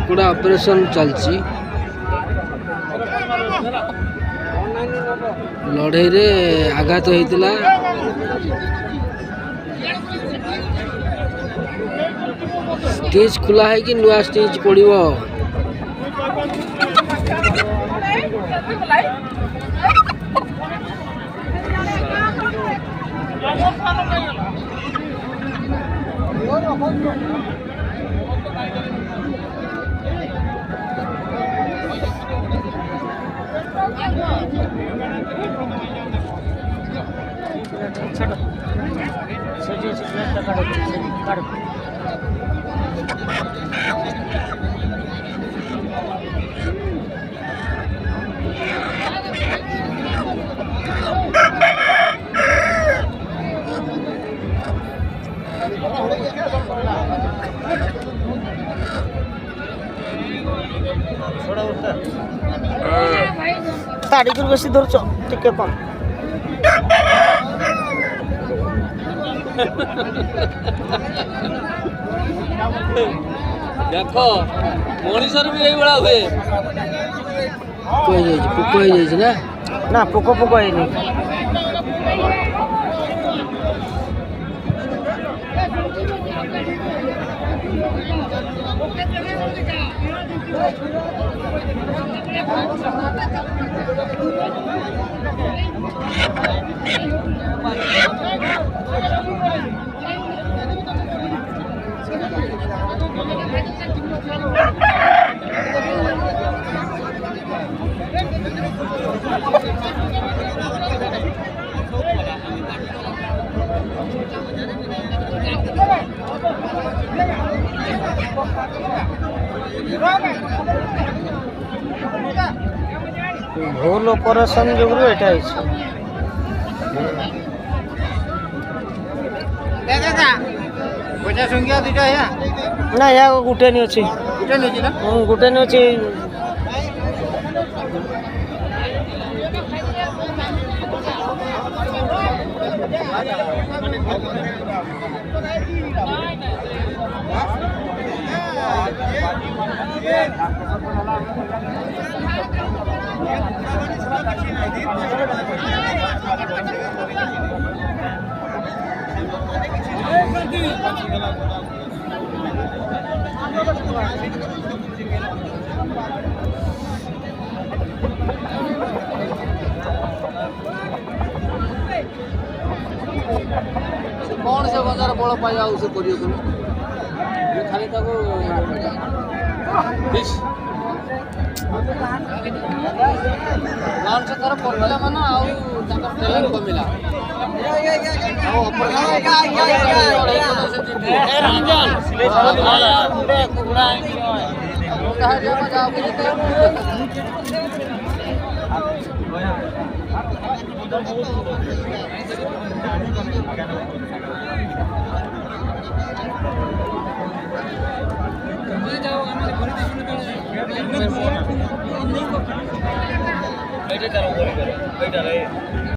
କୁକୁଡ଼ା ଅପରେସନ୍ ଚାଲିଛି। ଲଢ଼େଇରେ ଆଘାତ ହେଇଥିଲା। ଷ୍ଟିଚ୍ ଖୋଲା ହେଇକି ନୂଆ ଷ୍ଟିଚ୍ ପଡ଼ିବ। ताड़ी बेसी धरच टिके कम देख मनीषर भी यही बड़ा हुए पोक ना पोक पोक है भूल ऑपरेशन जो ना या गुटे नहीं अच्छी गुटे नहीं अच्छी कौन से बंजार बड़ पाइबा उसे करियो खाली ताको फिश लॉन्च थर पड़ला माने आउ ताको ट्रेनिंग कमिला आउ ऑपरेशन ए रंजन मुंडे कुकुड़ा कहा जाओ जाओ